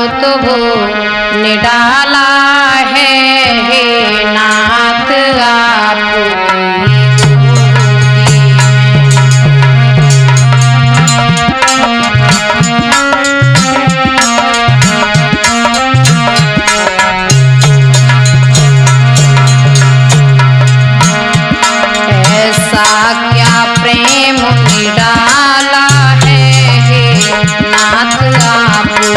लुत्फ निडाला है हे नाथ आपकी क्या प्रेम निडाला है हे नाथ आपकी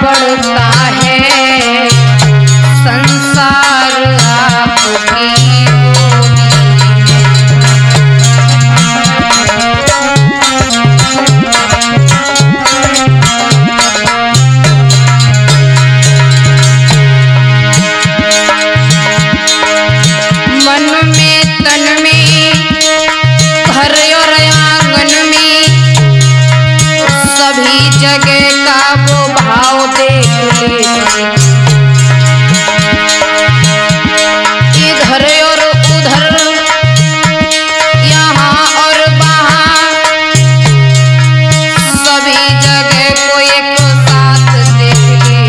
बढ़ता है संसार आपकी मन में तन में घर और आंगन में सभी जगह का वो भाव देख ले इधर और उधर यहाँ और वहाँ सभी जगह को एक साथ देख ले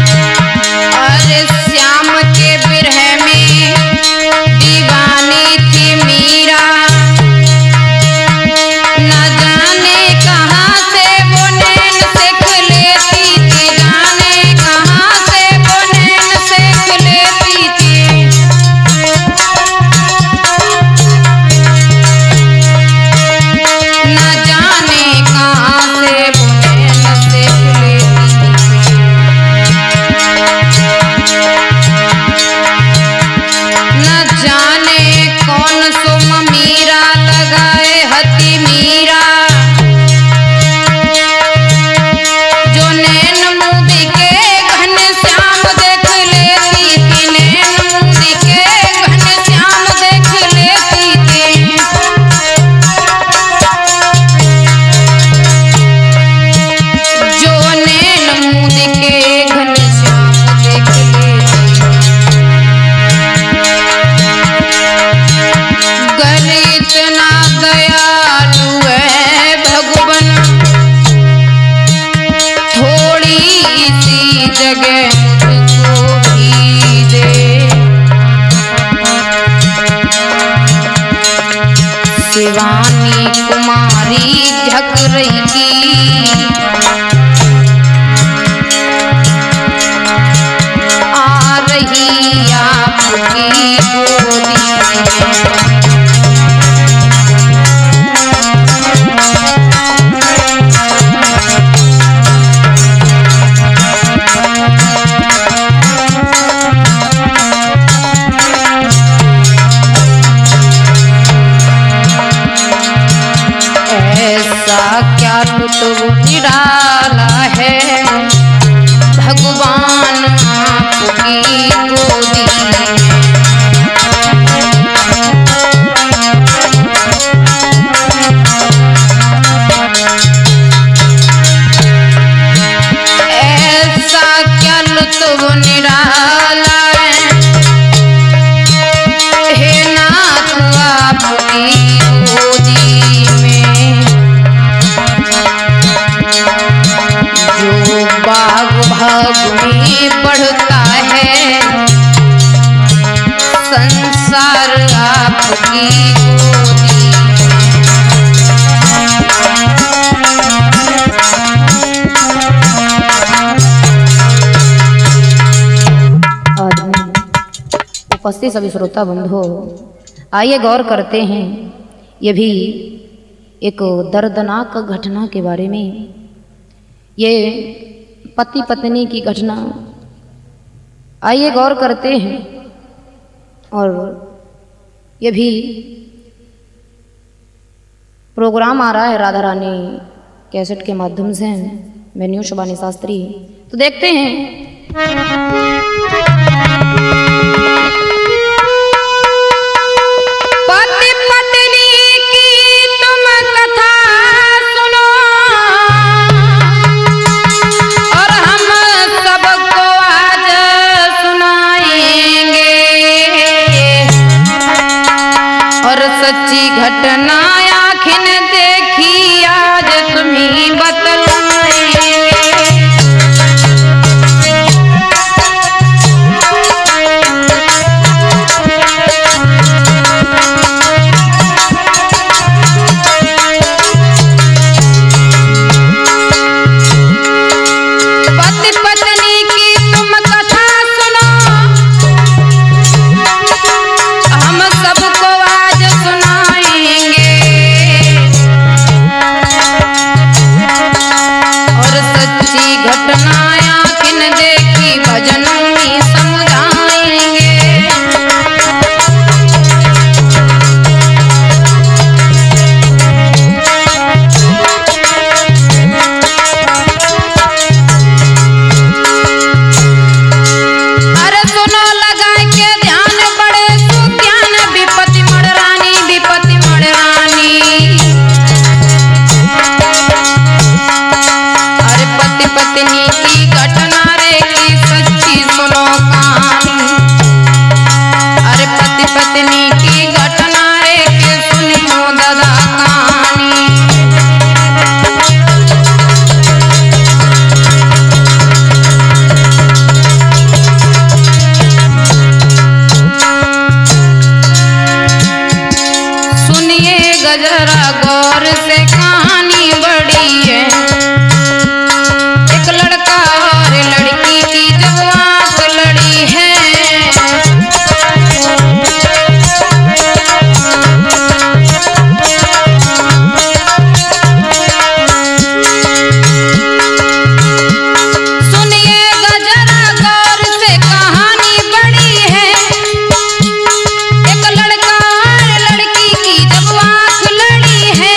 अरे श्याम के विरह में दीवानी थी मीरा न जाने कहाँ से वो नैन सेख लेती थी जाने कहाँ से वो नैन सेख लेती थी न जाने कहाँ से वो नैन सेख लेती थी न जाने कौन सो मीरा लगाए हती मीरा जो नैन मुदी के घन श्याम देख लेती थी नैन मुदी के घन श्याम देख लेती थी जो नैन मुदी के घन श्याम देख लेती गर इतना दयालु है भगवान थोड़ी सी जगह मुझको भी दे शिवानी कुमारी झक रही आ रही आपकी गोदी ऐसा क्या लुत्फ निराला है भगवान आपकी गोदी ऐसा क्या लुत्फ निराला है नाथ आपकी गोदी में जो बाग भाग में बढ़ता है संसार आपकी गोदी उपस्थित सभी श्रोता बंधु आइए गौर करते हैं ये भी एक दर्दनाक घटना के बारे में। ये पति पत्नी की घटना। आइए गौर करते हैं। और ये भी प्रोग्राम आ रहा है राधा रानी कैसेट के माध्यम से, वेन्यू शबानी शास्त्री, तो देखते हैं। पति पत्नी की तुम कथा सुनो और हम सबको आज सुनाएंगे, और सच्ची घटना आँखिन देखी आज तुम्हीं बतलाएंगे। पति पत्नी की तुम कथा सुनो, हम सबको आज सुनाएंगे, और सच्ची घटना आँखिन देखी भजनों में समझाएंगे। अरे सुनो लगा के ध्यान, बड़े सुज्ञान विपत्ति मड़ रानी, विपत्ति मड़ रानी। अरे पति पत्नी की घटना रे की सच्ची सुनो कहानी, अरे पति पत्नी की घटना रे की सुनियो दादा कहानी। सुनिए गजरा गौर से कहानी बड़ी है। एक लड़का और लड़की की जब आंख लड़ी है, सुनिए गजरा गौर से कहानी बड़ी है। एक लड़का और लड़की की जब आंख लड़ी है,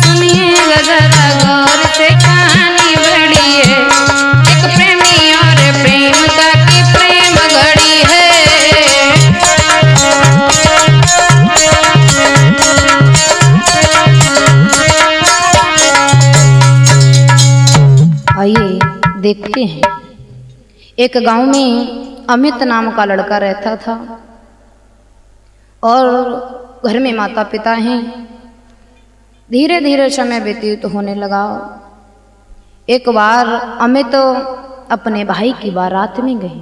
सुनिए गजरा गौर से कहानी बड़ी है। एक प्रेमी और प्रेमिका की प्रेम घड़ी है। आइए देखते हैं। एक गांव में अमित नाम का लड़का रहता था और घर में माता पिता हैं। धीरे धीरे समय व्यतीत होने लगा। एक बार अमित अपने भाई की बारात में गए।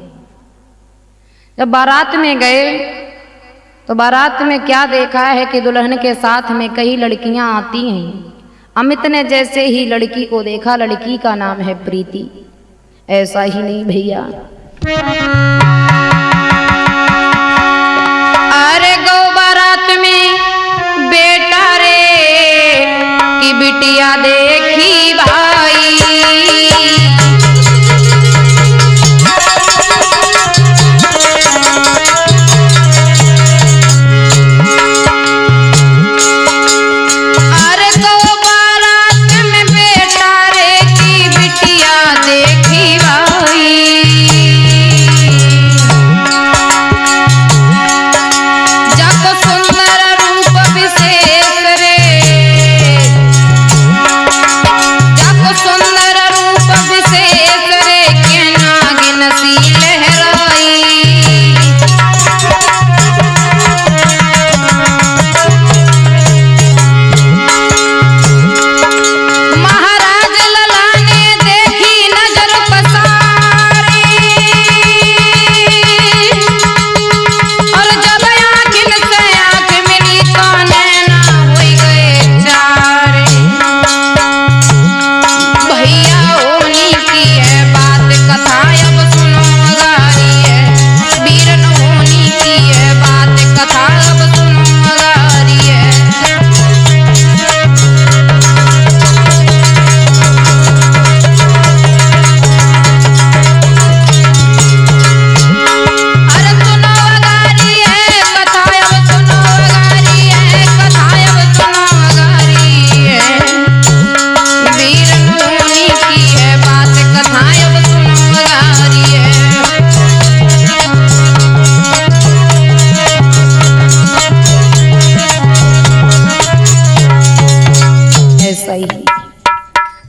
जब बारात में गए तो बारात में क्या देखा है कि दुल्हन के साथ में कई लड़कियां आती हैं। अमित ने जैसे ही लड़की को देखा, लड़की का नाम है प्रीति। ऐसा ही नहीं भैया, अरे गौ बारात में बेटा रे की बिटिया देखी भाई, अरे गौ बारात में बेटा रे की बिटिया देखी भाई। जब सुंदर रूप विशेष रे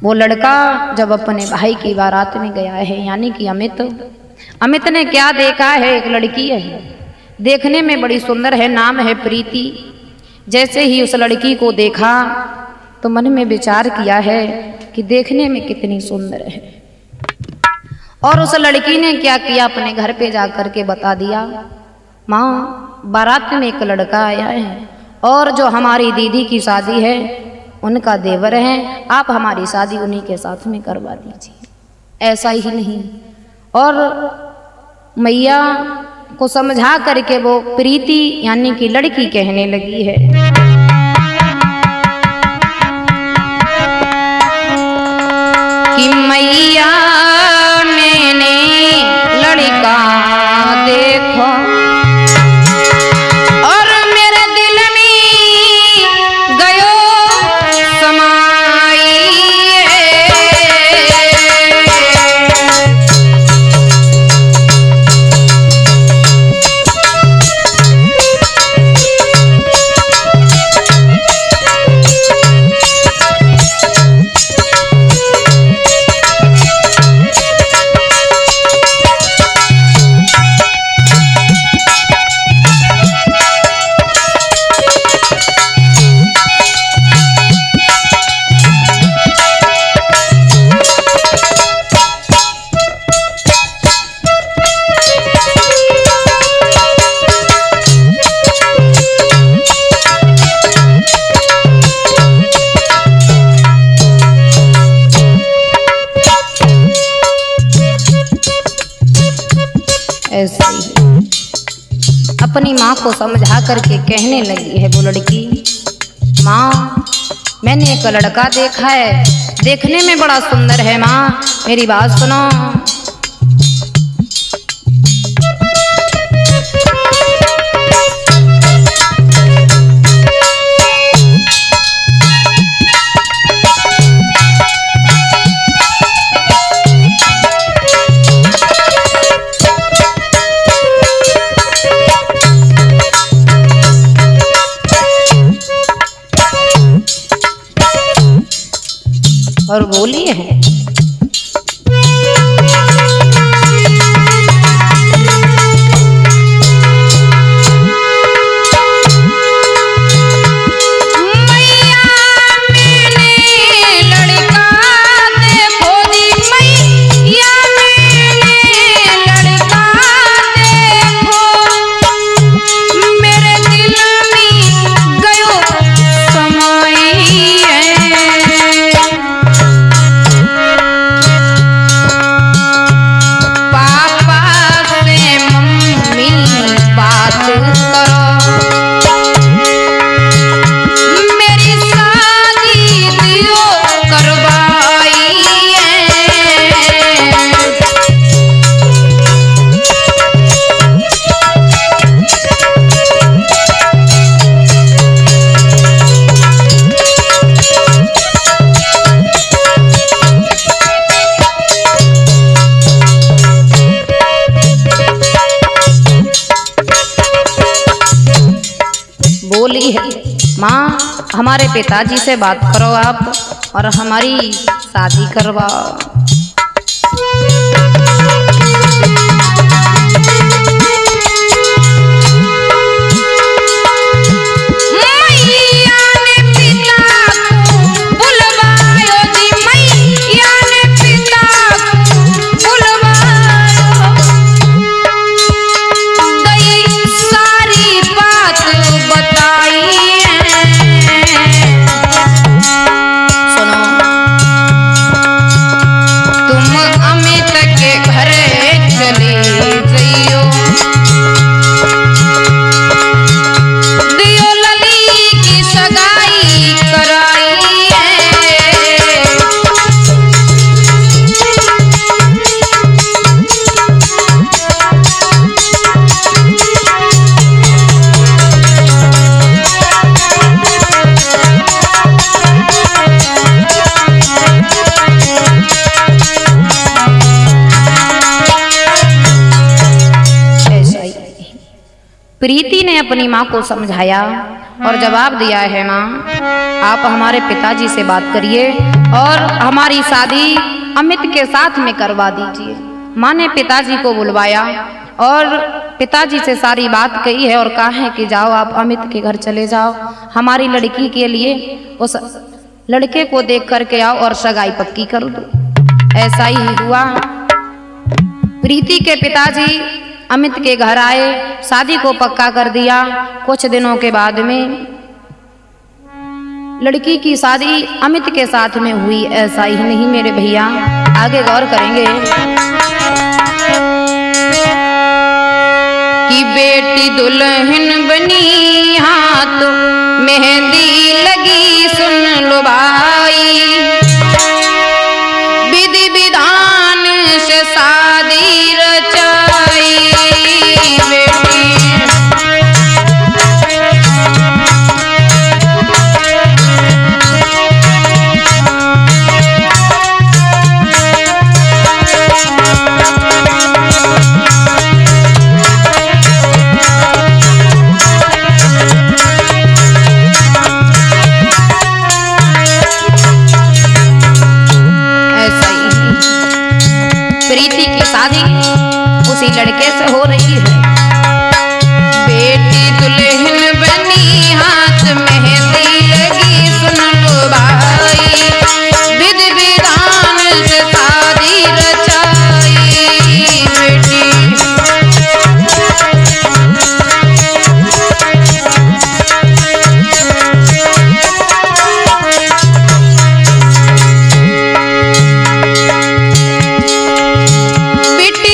वो लड़का जब अपने भाई की बारात में गया है, यानी कि अमित ने क्या देखा है, एक लड़की है, देखने में बड़ी सुंदर है, नाम है प्रीति। जैसे ही उस लड़की को देखा तो मन में विचार किया है कि देखने में कितनी सुंदर है। और उस लड़की ने क्या किया, अपने घर पे जाकर के बता दिया, माँ बारात में एक लड़का आया है और जो हमारी दीदी की शादी है उनका देवर है, आप हमारी शादी उन्हीं के साथ में करवा दीजिए। ऐसा ही नहीं, और मैया को समझा करके वो प्रीति यानी कि लड़की कहने लगी है, कि मैया मैंने लड़का देखो और मेरे दिल में गयो समाई। ऐसे ही अपनी माँ को समझा करके कहने लगी है वो लड़की, माँ मैंने एक लड़का देखा है, देखने में बड़ा सुंदर है, माँ मेरी बात सुनो। और बोली है, बोली है, माँ हमारे पिताजी से बात करो आप और हमारी शादी करवाओ। ने अपनी माँ को समझाया और जवाब दिया है, माँ आप हमारे पिताजी से बात करिए और हमारी शादी अमित के साथ में करवा दीजिए। माँ ने पिताजी को बुलवाया और पिताजी से सारी बात कही है और कहा है कि जाओ आप अमित के घर चले जाओ, हमारी लड़की के लिए उस लड़के को देख करके आओ और सगाई पक्की कर दो। ऐसा ही हुआ। प्रीति के पिताजी अमित के घर आए, शादी को पक्का कर दिया। कुछ दिनों के बाद में लड़की की शादी अमित के साथ में हुई। ऐसा ही नहीं मेरे भैया, आगे गौर करेंगे कि बेटी दुल्हन बनी हाथ मेहंदी लगी, सुन लो भाई विधि विधान से शादी रचाई। बेटी प्रीति की शादी उसी लड़के से हो रही है। बेटी दुल्हन बनी हाथ मेहंदी लगी, सुन लो भाई विधि विधान से शादी रचाई। बेटी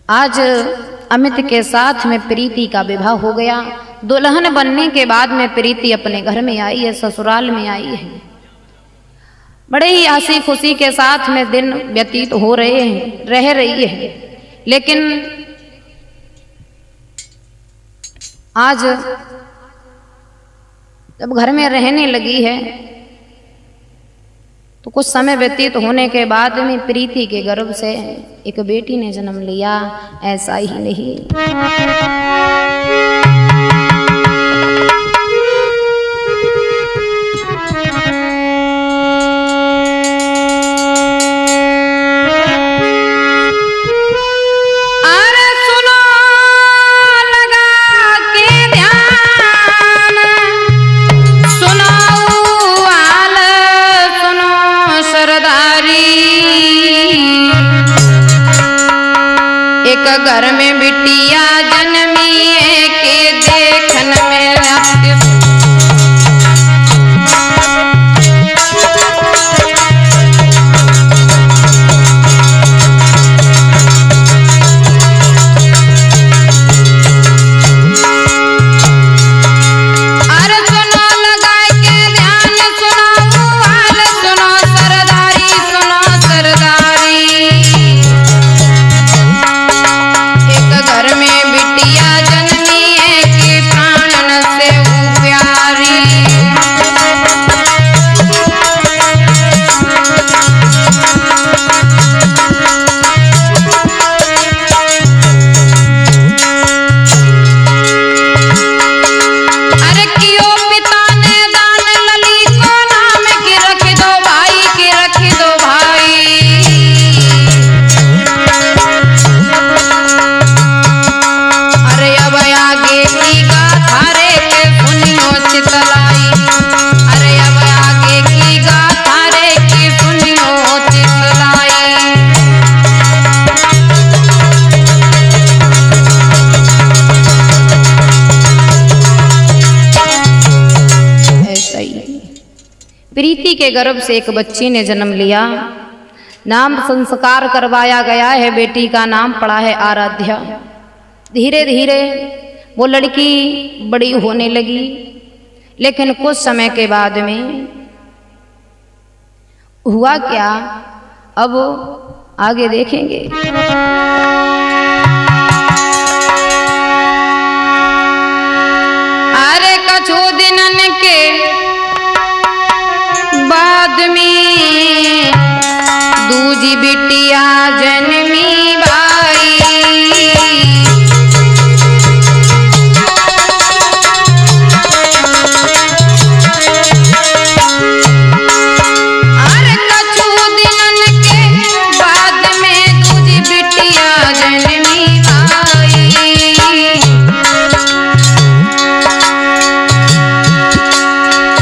आज अमित के साथ में प्रीति का विवाह हो गया। दुल्हन बनने के बाद में प्रीति अपने घर में आई है, ससुराल में आई है। बड़े ही हंसी खुशी के साथ में दिन व्यतीत हो रहे हैं, रह रही है। लेकिन आज जब घर में रहने लगी है तो कुछ समय व्यतीत होने के बाद में प्रीति के गर्भ से एक बेटी ने जन्म लिया। ऐसा ही नहीं, घर में बिटिया जन्मी है के देखन में प्रीति के गर्भ से एक बच्ची ने जन्म लिया। नाम संस्कार करवाया गया है, बेटी का नाम पड़ा है आराध्या। धीरे धीरे वो लड़की बड़ी होने लगी, लेकिन कुछ समय के बाद में हुआ क्या, अब आगे देखेंगे। अरे कछु दिनन के बाद में दूजी बिटिया जन्मी भाई। अरे कछु दिनन के बाद में दूजी बिटिया जन्मी भाई।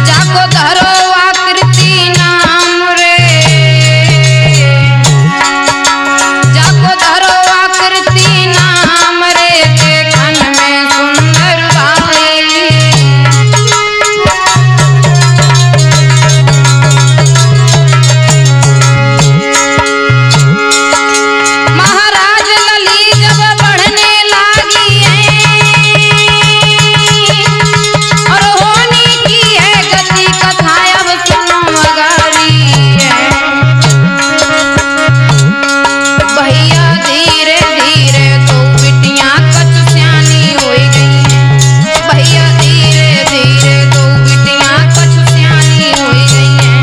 जाको धरो आकृति नाम रे, जाको धरो आकृति नाम रे, देखन में सुंदर भाई। महाराज लली जब बढ़ने लागी है और होनी की है गति कथाएं अब सुनो मगारी है। भैया धीरे धीरे तो बिटियां कछ सियानी हो गई हैं। भैया धीरे धीरे तो बिटियां कछ सियानी हो गई हैं।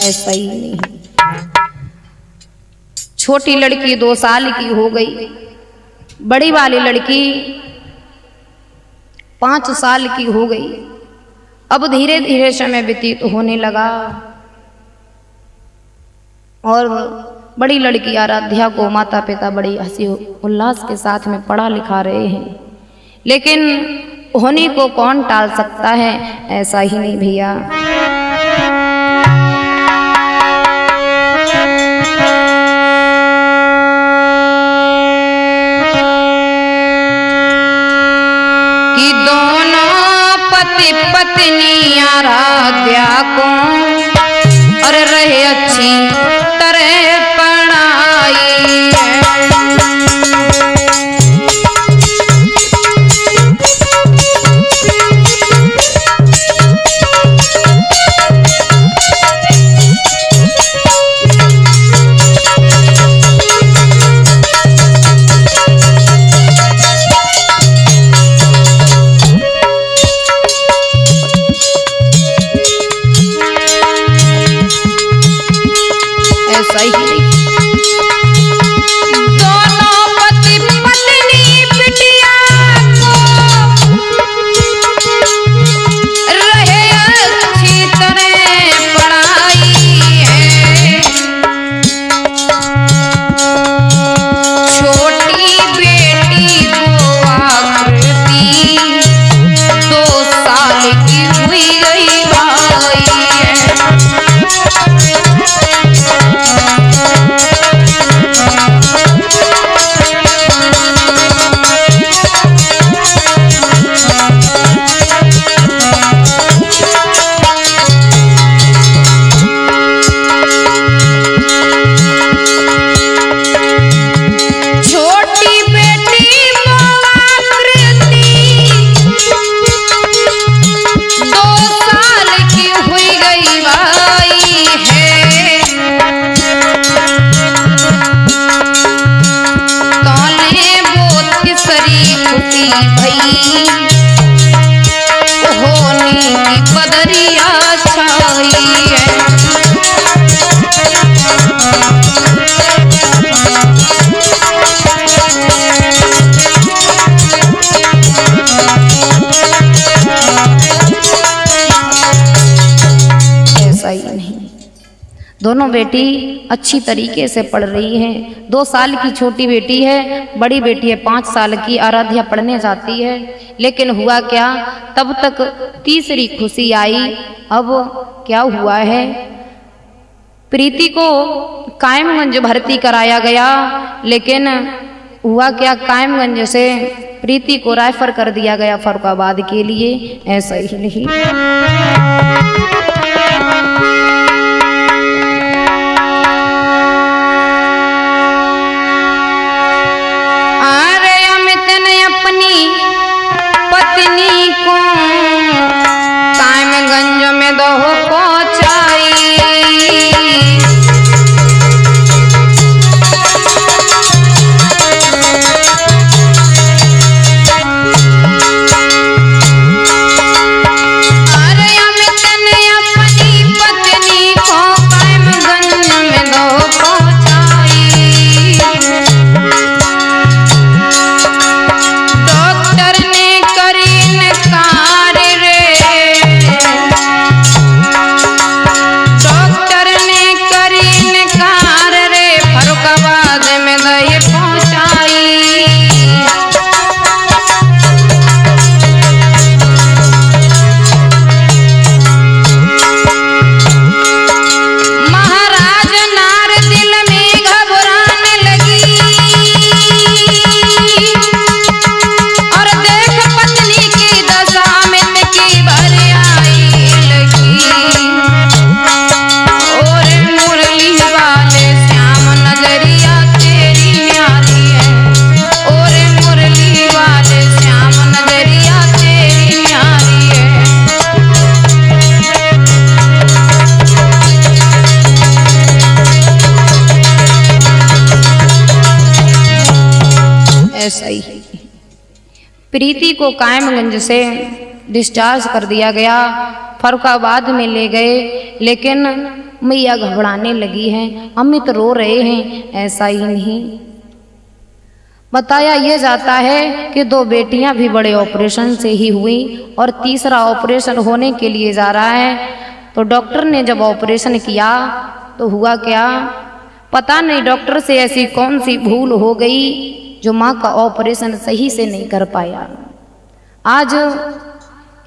ऐसा ही नहीं, छोटी लड़की 2 साल की हो गई, बड़ी वाली लड़की 5 साल की हो गई। अब धीरे धीरे समय व्यतीत होने लगा और बड़ी लड़की आराध्या को माता पिता बड़ी हंसी उल्लास के साथ में पढ़ा लिखा रहे हैं, लेकिन होने को कौन टाल सकता है। ऐसा ही नहीं भैया, कि दोनों पति पत्नी आराध्या को और रहे अच्छी तरह पढ़ाई है। ऐसा ही नहीं, दोनों पति पत्नी बिटिया को रहे अच्छी तरह पढ़ाई है। छोटी बेटी को आकृति 2 साल की हुई गई भाई है। छोटी बेटी को आकृति 2 साल की हुई गई भाई है। तौले वो तीसरी खुशी भई, होनी की बदरिया छाई है। ऐसा ही नहीं, दोनों बेटी अच्छी तरीके से पढ़ रही हैं। 2 साल की छोटी बेटी है, बड़ी बेटी है 5 साल की। आराध्या पढ़ने जाती है, लेकिन हुआ क्या, तब तक तीसरी खुशी आई। अब क्या हुआ है, प्रीति को कायमगंज भर्ती कराया गया, लेकिन हुआ क्या, कायमगंज से प्रीति को रेफर कर दिया गया फर्रुखाबाद के लिए। ऐसा ही नहीं, अरे अमित ने अपनी पत्नी को कायमगंज में दो पहुंचाई। ऐसा ही प्रीति को कायमगंज से डिस्चार्ज कर दिया गया, फर्रुखाबाद में ले गए, लेकिन मैया घबराने लगी हैं, अमित रो रहे हैं। ऐसा ही नहीं, बताया यह जाता है कि 2 बेटियां भी बड़े ऑपरेशन से ही हुई और तीसरा ऑपरेशन होने के लिए जा रहा है। तो डॉक्टर ने जब ऑपरेशन किया तो हुआ क्या, पता नहीं डॉक्टर से ऐसी कौन सी भूल हो गई जो माँ का ऑपरेशन सही से नहीं कर पाया। आज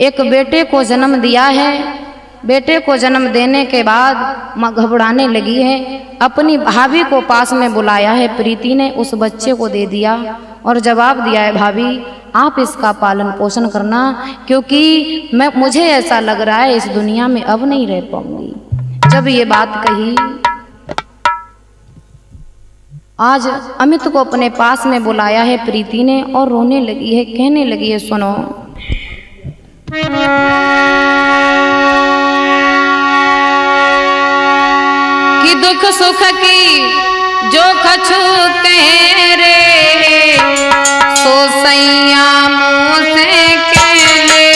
एक बेटे को जन्म दिया है, बेटे को जन्म देने के बाद माँ घबराने लगी है। अपनी भाभी को पास में बुलाया है प्रीति ने, उस बच्चे को दे दिया और जवाब दिया है, भाभी आप इसका पालन पोषण करना, क्योंकि मुझे ऐसा लग रहा है इस दुनिया में अब नहीं रह पाऊंगी। जब ये बात कही, आज अमित को अपने पास में बुलाया है प्रीति ने और रोने लगी है, कहने लगी है, सुनो कि दुख सुख की जो कछु तेरे सो सैया मुँह से कहले।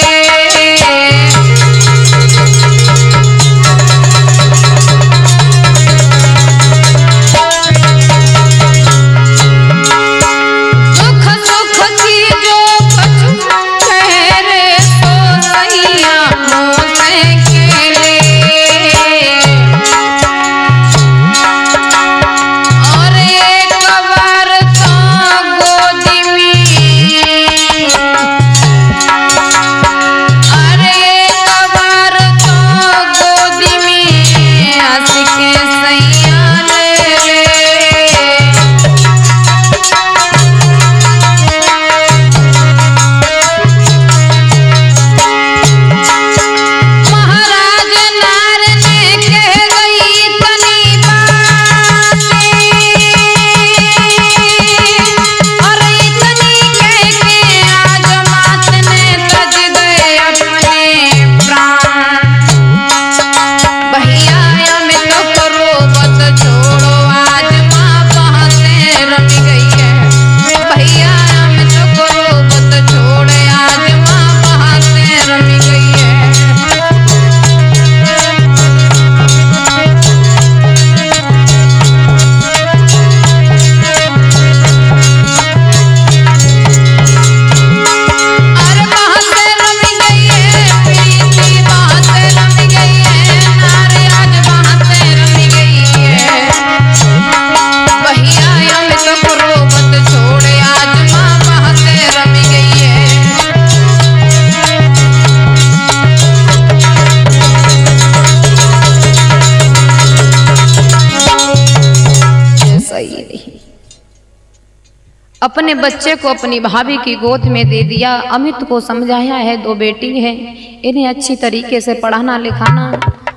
अपने बच्चे को अपनी भाभी की गोद में दे दिया। अमित को समझाया है 2 बेटी हैं, इन्हें अच्छी तरीके से पढ़ाना लिखाना।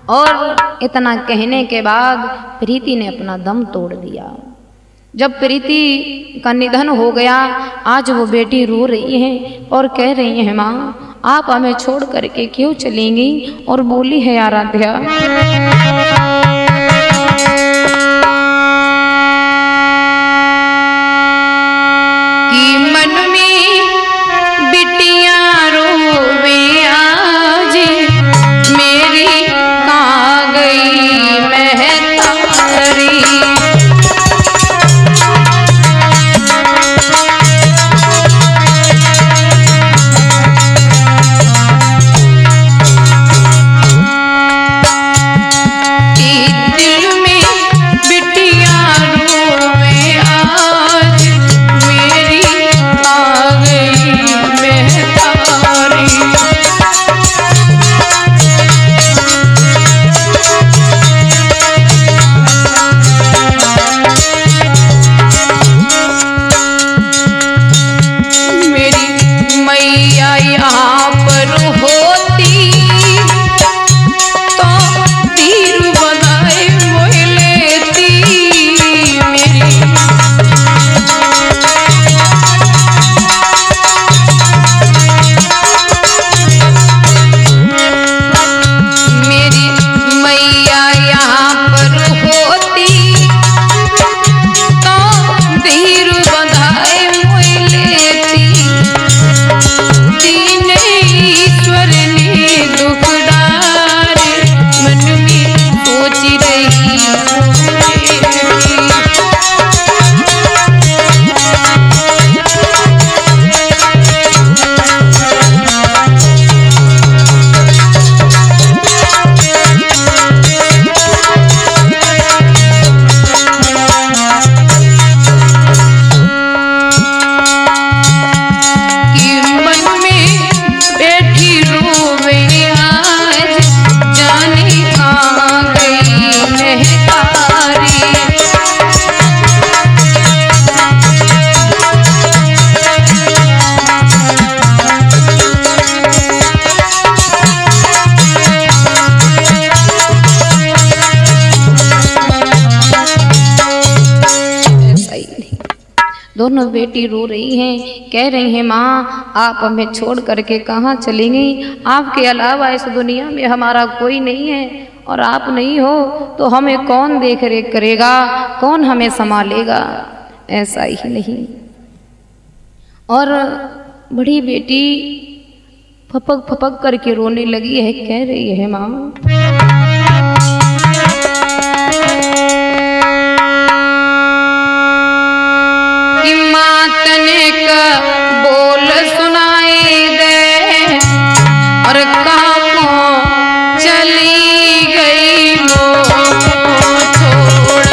और इतना कहने के बाद प्रीति ने अपना दम तोड़ दिया। जब प्रीति का निधन हो गया, आज वो बेटी रो रही है और कह रही है, माँ आप हमें छोड़ करके क्यों चलेंगी? और बोली है आराध्या, कि मन में बिटियां रोवे आज, मेरी कहाँ गई महतारी। दोनों बेटी रो रही हैं, कह रही हैं, माँ आप हमें छोड़ करके कहाँ चलेंगी? आपके अलावा इस दुनिया में हमारा कोई नहीं है, और आप नहीं हो तो हमें कौन देख रेख करेगा, कौन हमें संभालेगा? ऐसा ही नहीं। और बड़ी बेटी फपक फपक करके रोने लगी है, कह रही है, माँ तनिक बोल सुनाई दे, और कहाँ चली गई वो छोड़।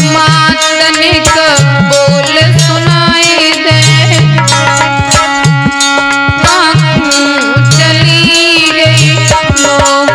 माँ तनिक बोल सुनाई दे, चली गई लो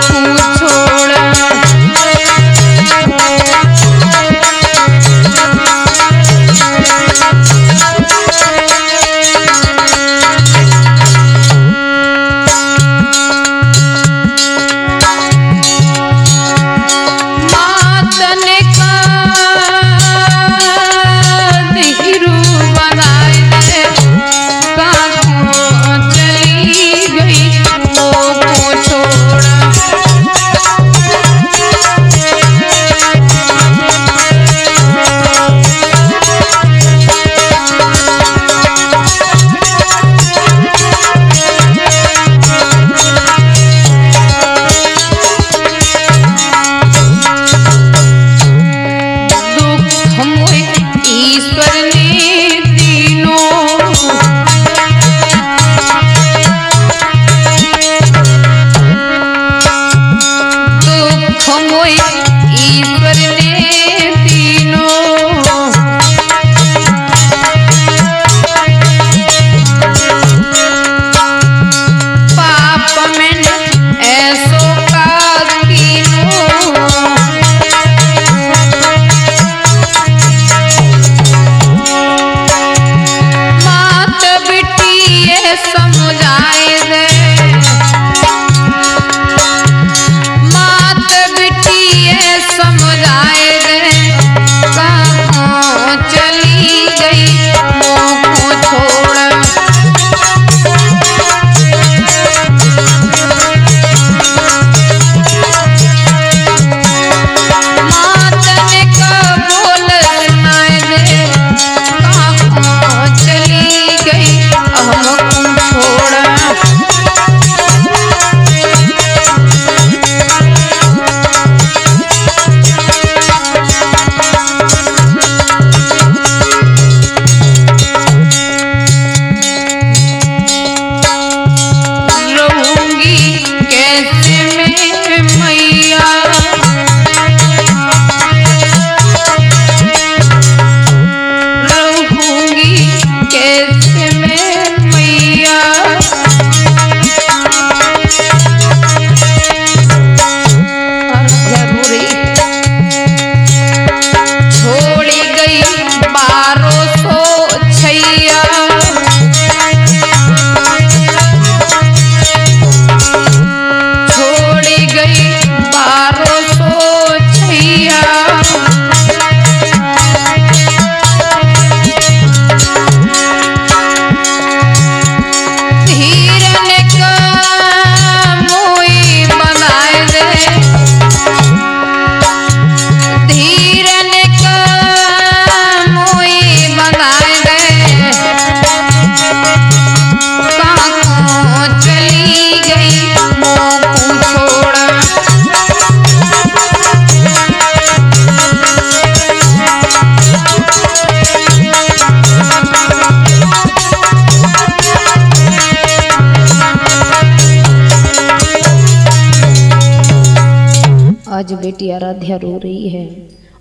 आज बेटी आराध्या रो रही है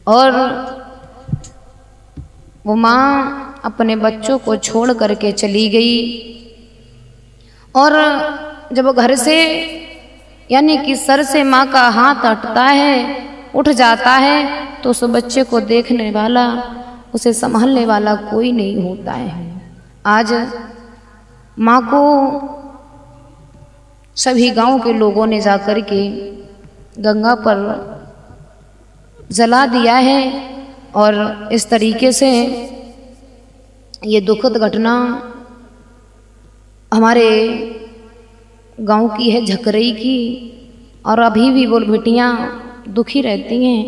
और वो माँ अपने बच्चों को छोड़ करके चली गई। और जब वो घर से यानी कि सर से माँ का हाथ हटता है, उठ जाता है, तो उस बच्चे को देखने वाला, उसे संभालने वाला कोई नहीं होता है। आज माँ को सभी गांव के लोगों ने जाकर के गंगा पर जला दिया है और इस तरीके से ये दुखद घटना हमारे गांव की है, झकरई की। और अभी भी वो बेटियां दुखी रहती हैं।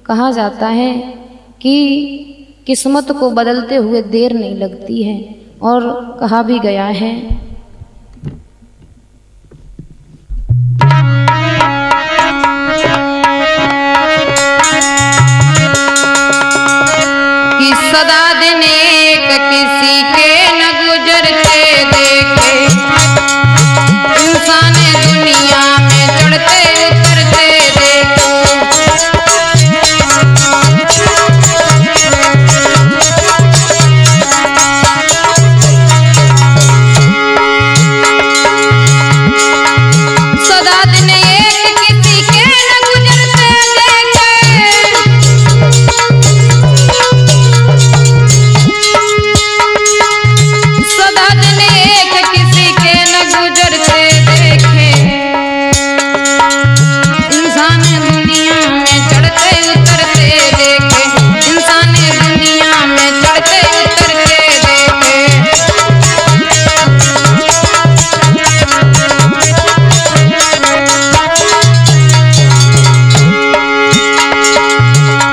कहा जाता है कि किस्मत को बदलते हुए देर नहीं लगती है और कहा भी गया है कि सदा दिन एक किसी के न गुजरते देखे, इंसान दुनिया में चढ़ते उतरते देखो। सदा दिन एक किसी के न गुजरते देखे, सदा दिन एक किसी के न गुजरते देखे, इंसान दुनिया में चढ़ते उतरते देखे, इंसान दुनिया में चढ़ते उतरते देखे।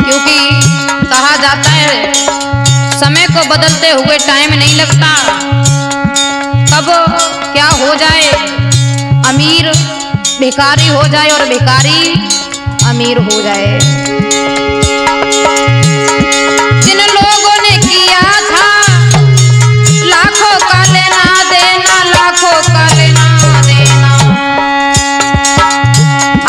क्योंकि कहा जाता है समय को बदलते हुए टाइम नहीं लगता। कब क्या हो जाए, अमीर भिखारी हो जाए और भिखारी अमीर हो जाए। जिन लोगों ने किया था लाखों का लेना देना, लाखों का लेना देना,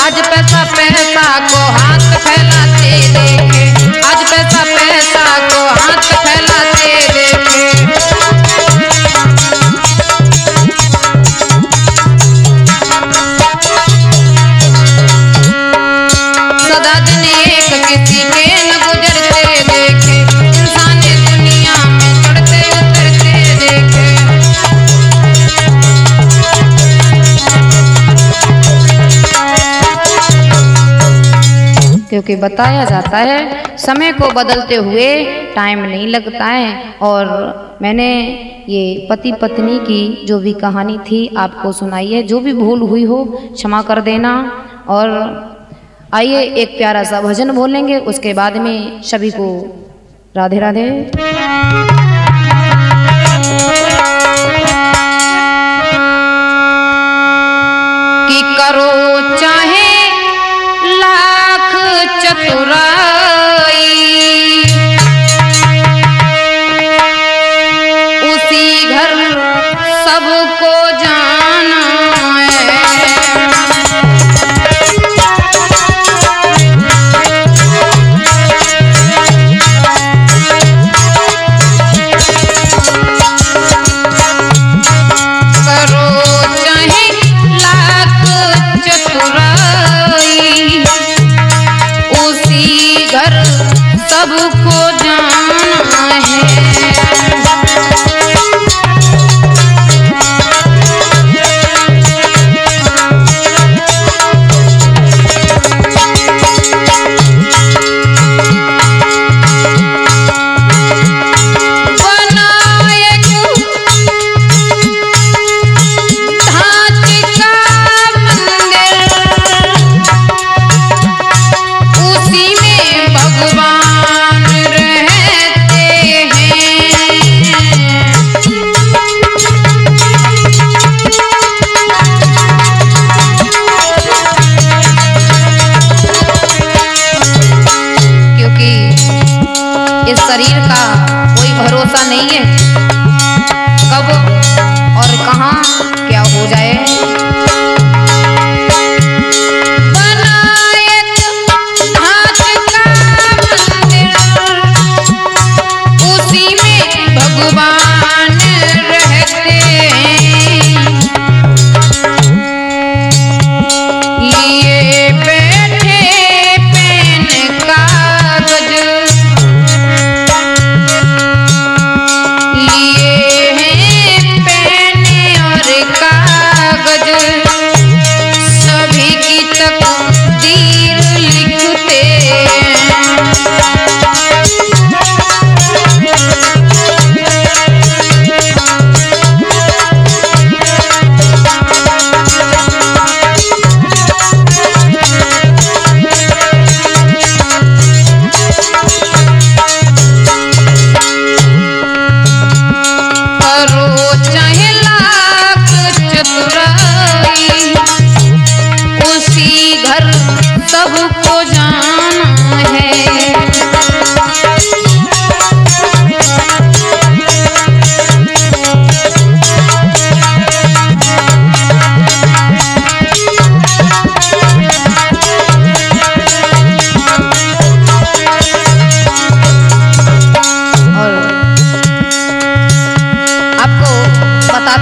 आज पैसा पैसा को हाथ फैलाते देखे, आज पैसा पैसा को हाथ फैलाते देखे। सदा दिन एक किसी के न गुजरते देखे, इंसान दुनिया में चढ़ते उतरते देखे। क्योंकि बताया जाता है समय को बदलते हुए टाइम नहीं लगता है। और मैंने ये पति पत्नी की जो भी कहानी थी आपको सुनाई है। जो भी भूल हुई हो क्षमा कर देना। और आइए एक प्यारा सा भजन बोलेंगे, उसके बाद में सभी को राधे राधे। कि करो चाहे लाख चतुराई, उसी घर सबको जाना है। करो चाहे लाख चतुराई, उसी घर सबको जाना है। इस शरीर का कोई भरोसा नहीं है, कब और कहाँ क्या हो जाए। बना एक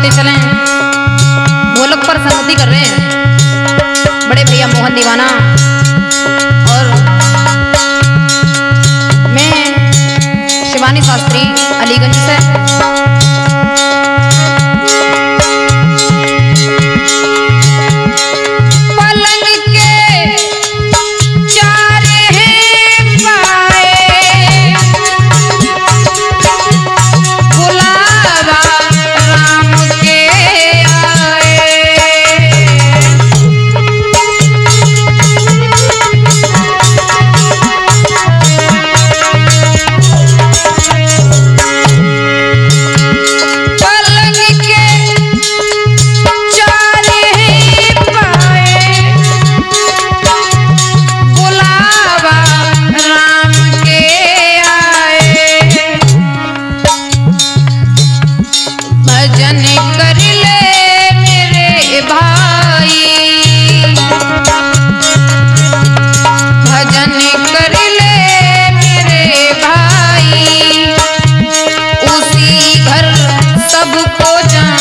आते चले। वो लोग पर संगति कर रहे हैं बड़े भैया मोहन दीवाना और मैं शिवानी शास्त्री अलीगंज से। सबको जान